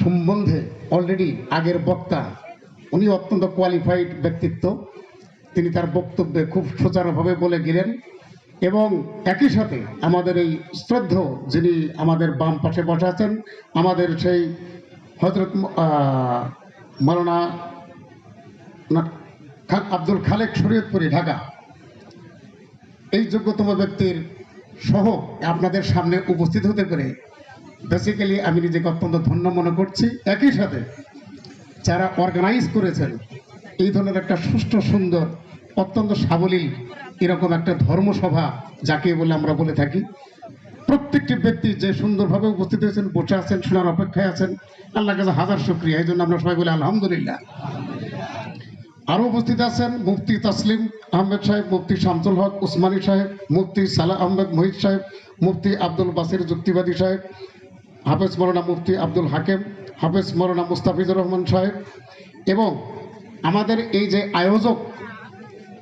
সম্বন্ধে অলরেডি আগের বক্তা উনি অত্যন্ত কোয়ালিফাইড ব্যক্তিত্ব, তিনি তার বক্তব্যে খুব সুচারুভাবে বলে গেলেন। এবং একই সাথে আমাদের এই শ্রদ্ধেয় যিনি আমাদের বাম পাশে বসে আছেন, আমাদের সেই হজরত মাওলানা আব্দুল খালেক শরীয়তপুরি ঢাকা, এই যোগ্যতম ব্যক্তির সহ আপনাদের সামনে উপস্থিত হতে পেরে বেসিক্যালি আমি নিজেকে অত্যন্ত ধন্য মনে করছি। একই সাথে যারা অর্গানাইজ করেছেন এই ধরনের একটা সুষ্ঠু সুন্দর অত্যন্ত সাবলীল এরকম একটা ধর্মসভা যাকে বলে আমরা বলে থাকি, প্রত্যেকটি ব্যক্তি যে সুন্দরভাবে উপস্থিত হয়েছেন, বসে আছেন, শোনার অপেক্ষায় আছেন, আল্লাহর কাছে হাজার শুকরিয়া। এই জন্য আমরা সবাই বলি আলহামদুলিল্লাহ। আরও উপস্থিত আছেন মুফতি তাসলিম আহমেদ সাহেব, মুফতি শামসুল হক উসমানী সাহেব, মুফতি সালাহ আহমেদ মহিদ সাহেব, মুফতি আব্দুল বাসির যুক্তিবাদী সাহেব, হাফেজ মৌলানা মুফতি আব্দুল হাকিম, হাফেজ মৌলানা মুস্তাফিজুর রহমান সাহেব। এবং আমাদের এই যে আয়োজক,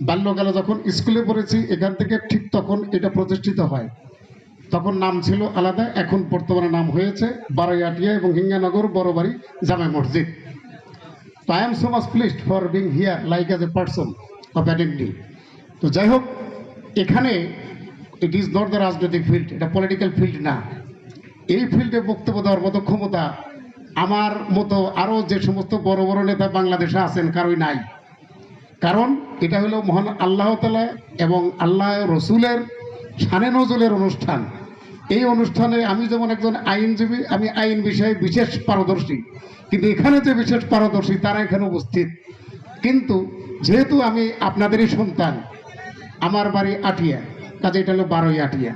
বাল্যকালে যখন স্কুলে পড়েছি এখান থেকে ঠিক তখন এটা প্রতিষ্ঠিত হয়, তখন নাম ছিল আলাদা, এখন বর্তমানে নাম হয়েছে বারৈয়াটিয়া এবং হিঙ্গানগর বড়বাড়ি জামে মসজিদ। তো I am so much pleased for being here like as a person of identity. তো যাই হোক, এখানে ইট ইজ নট দ্য রাজনৈতিক ফিল্ড, এটা পলিটিক্যাল ফিল্ড না। এই ফিল্ডে বক্তব্য দেওয়ার মতো ক্ষমতা আমার মতো আরও যে সমস্ত বড় বড় নেতা বাংলাদেশে আছেন কারোই নাই। কারণ এটা হলো মহান আল্লাহ তাআলা এবং আল্লাহ রসুলের শানে নজুলের অনুষ্ঠান। এই অনুষ্ঠানে আমি যেমন একজন আইনজীবী, আমি আইন বিষয়ে বিশেষ পারদর্শী, কিন্তু এখানে যে বিশেষ পারদর্শী তারা এখানে উপস্থিত। কিন্তু যেহেতু আমি আপনাদেরই সন্তান, আমার বাড়ি আটিয়া, কাজে এটা হলো বারৈয়াটিয়া,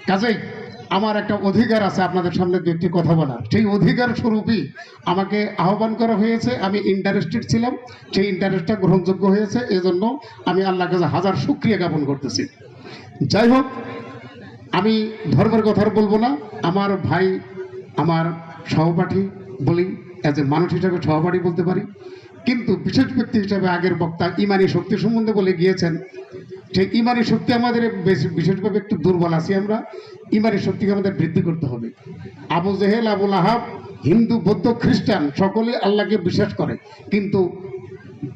কাজেই আমার একটা অধিকার আছে আপনাদের সামনে দু একটি কথা বলার। সেই অধিকার স্বরূপই আমাকে আহ্বান করা হয়েছে। আমি ইন্টারেস্টেড ছিলাম, সেই ইন্টারেস্টটা গ্রহণযোগ্য হয়েছে, এই জন্য আমি আল্লাহর কাছে হাজার শুকরিয়া জ্ঞাপন করতেছি। যাই হোক, আমি ধর্মের কথা বলবো না, আমার ভাই, আমার সহপাঠী বলি, অ্যাজ এ মানুষ হিসাবে সহপাঠী বলতে পারি, কিন্তু বিশেষ ব্যক্তি হিসাবে আগের বক্তা ইমানি শক্তি সম্বন্ধে বলে গিয়েছেন। সেই ইমানি শক্তি আমাদের বিশেষভাবে একটু দুর্বল আছি আমরা, ইমানি শক্তিকে আমাদের বৃদ্ধি করতে হবে। আবু জেহেল, আবুল আহাব, হিন্দু, বৌদ্ধ, খ্রিস্টান সকলে আল্লাহকে বিশ্বাস করে, কিন্তু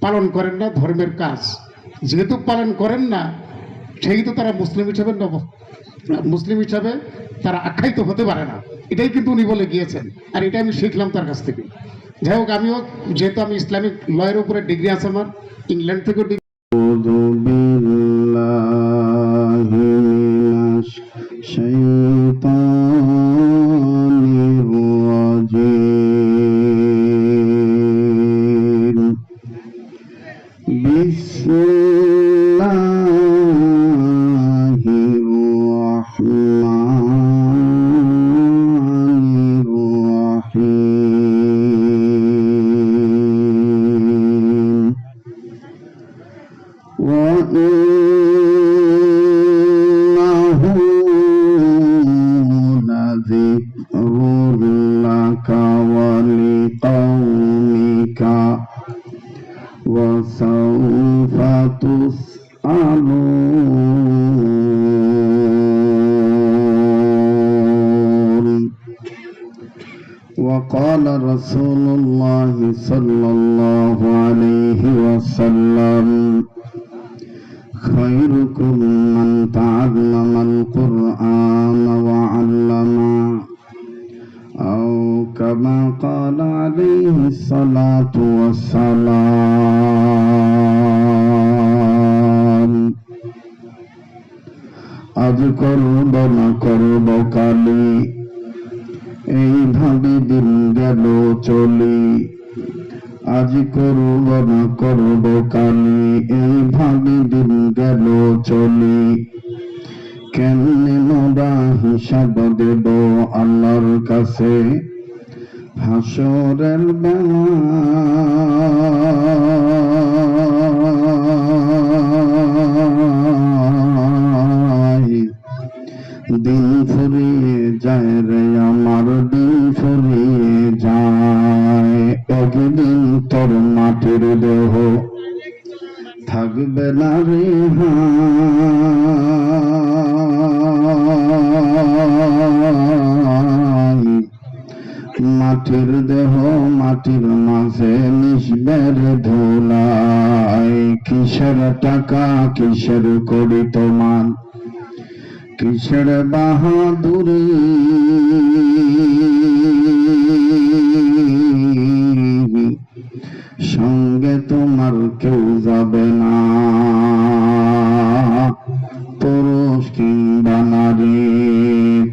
পালন করেন না ধর্মের কাজ। যেহেতু পালন করেন না, সেহেতু তারা মুসলিম হিসাবে তারা আখ্যায়িত হতে পারে না। এটাই কিন্তু উনি বলে গিয়েছেন, আর এটা আমি শিখলাম তার কাছ থেকে। যাই হোক, আমিও যেহেতু আমি ইসলামিক লয়ের উপরে ডিগ্রি আছে আমার, ইংল্যান্ড থেকেও ডিগ্রি। وسوف تسألون. وقال رسول الله صلى الله عليه وسلم خيركم من تعلم القرآن وعلمه أو كما قال عليه الصلاة والسلام. আজ করব না করব কালি, এইভাবে দিন গেল চলি। আজ করব না করব কালি, এইভাবে দিন গেল চলি। কেমনে মোরা হিসাব দেব আল্লাহর কাছে হাসরের বেলায়। দিন ফুরিয়ে যায় রে আমার, দিন ফুরিয়ে যায়। একদিন তোর মাটির দেহ থাকবে না রে মাটির দেহ মাটির মাঝে মিশবে রে ধুলায়, কিসের টাকা কিসের করি তোমার, কিসের বাহাদুরি, সঙ্গে তোমার কেউ যাবে না, পুরুষ কিংবা নারী।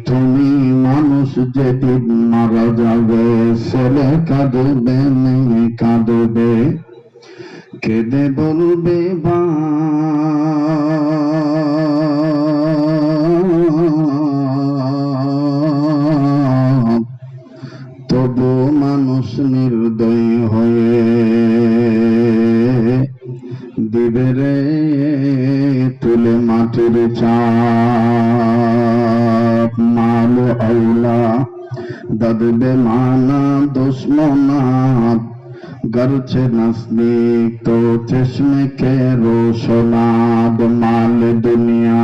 তুমি মানুষ যেদিন মারা যাবে, ছেলে কাঁদবে মেয়ে কাঁদবে, কেঁদে বলবে বাপ, তবু মানুষ নির্দয় হয়ে দিবে রে তুলে মাটির চাপ। মালো আউলা দাদবে মানা দুশ্মনাত, গরছে নসদিক তো চশमे के रोशनाद। माल दुनिया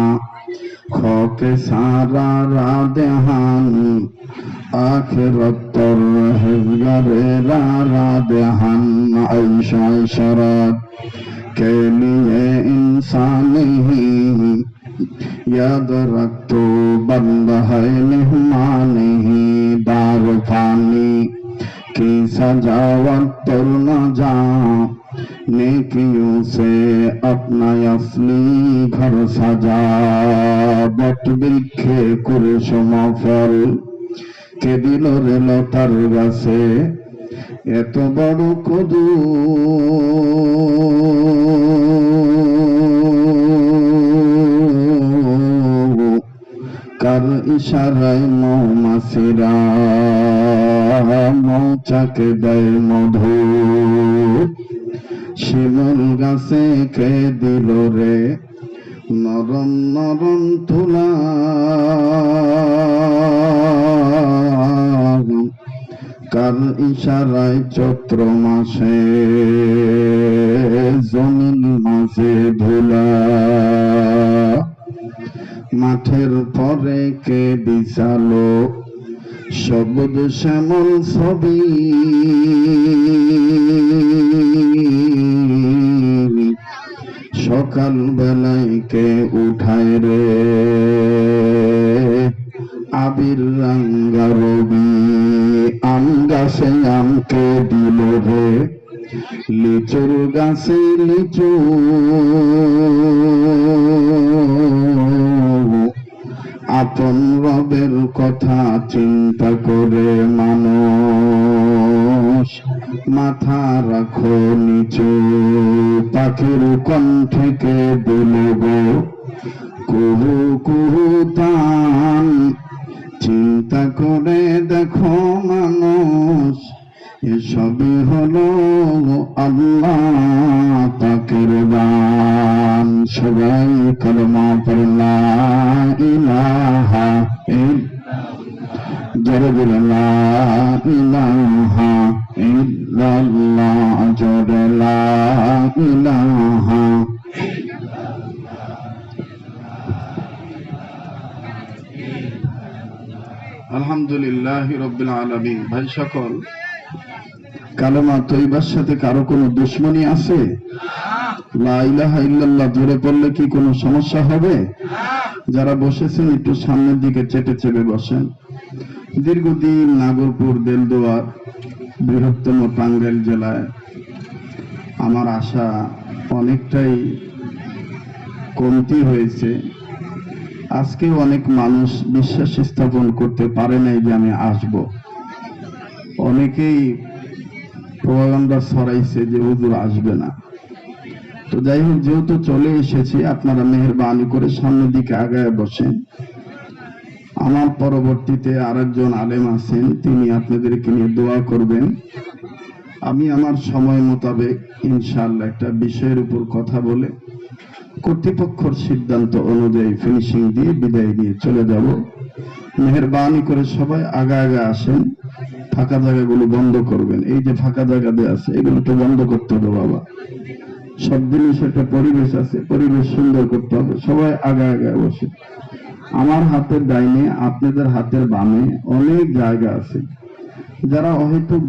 खोके सारा राधहान, आखिरत तर हिजगरे राधहान। ऐशा शरत के लिए इंसानी ही, याद रख तो बंद है मेहमानी ही। दार फानी की सजावट तर न जा, नेकियों से अपना असली घर सजा। बट बृक्षे कुरसम फल के दिल रे लतार गाছে, এত বড় কদু কার ইশারায় মৌমাছিরা মৌচাকে দেয় মধু। শিমুল গাছে কে দিল রে নরম নরম তুলা, কার ইশারায় চৈত্র মাসে জমিন মাঝে ধুলা। মাঠের পরে কে বিছালো সবুজ শ্যামল ছবি, সকাল বেলায় কে উঠায় রে আবির রঙ্গা রবি। আম গাছে আমকে দিল রে লিচুর গাছে লিচু, আপন রবের কথা চিন্তা করে মানুষ মাথা রাখো নিচু। পাখির কণ্ঠকে দিল গো কুহু কুহু তান, চিন্তা করে দেখো মানুষ এসবই হলো আল্লাহ পাকের দান। সবাই কলমা পড়ে লা ইলাহা জোরে বলে লা ইলাহা ইল্লাল্লাহ, জোরে লা ইলাহা। আলহামদুলিল্লাহ রাব্বিল আলামিন। ভাই সকল, কালেমা তৈবার সাথে কারো কোনো দুশ্মনী আছে? লা ইলাহা ইল্লাল্লাহ জোরে পড়লে কি কোনো সমস্যা হবে? যারা বসেছেন একটু সামনের দিকে চেপে চেপে বসেন। দীর্ঘদিন নাগরপুর দেলদুয়ার বৃহত্তম টাঙ্গাইল জেলায় আমার আশা অনেকটাই কমতি হয়েছে। আজকে অনেক মানুষ বিশ্বাস স্থাপন করতে পারে নাই যে আমি আসব। অনেকেই প্রপাগান্ডা ছড়াইছে যে হুজুর আসবে না। তো যাই হোক, যেহেতু চলে এসেছি, আপনারা মেহেরবানি করে সামনের দিকে আগায় বসেন। আমার পরবর্তীতে আরেকজন আলেম আছেন, তিনি আপনাদেরকে নিয়ে দোয়া করবেন। আমি আমার সময় মোতাবেক ইনশাআল্লাহ একটা বিষয়ের উপর কথা বলে কর্তৃপক্ষের সিদ্ধান্ত অনুযায়ী ফিনিশিং দিয়ে বিদায় নিয়ে চলে যাব। মেহেরবানি করে সবাই আগা আগা আসেন, ফাঁকা জায়গাগুলো বন্ধ করবেন। এই যে ফাঁকা জায়গা দিয়ে আছে এগুলো তো বন্ধ করতে হবে বাবা। সব জিনিস একটা পরিবেশ আছে, পরিবেশ সুন্দর করতে হবে। সবাই আগা আগা বসে। আমার হাতের ডাইনে আপনাদের হাতের বামে অনেক জায়গা আছে, যারা অহেতুক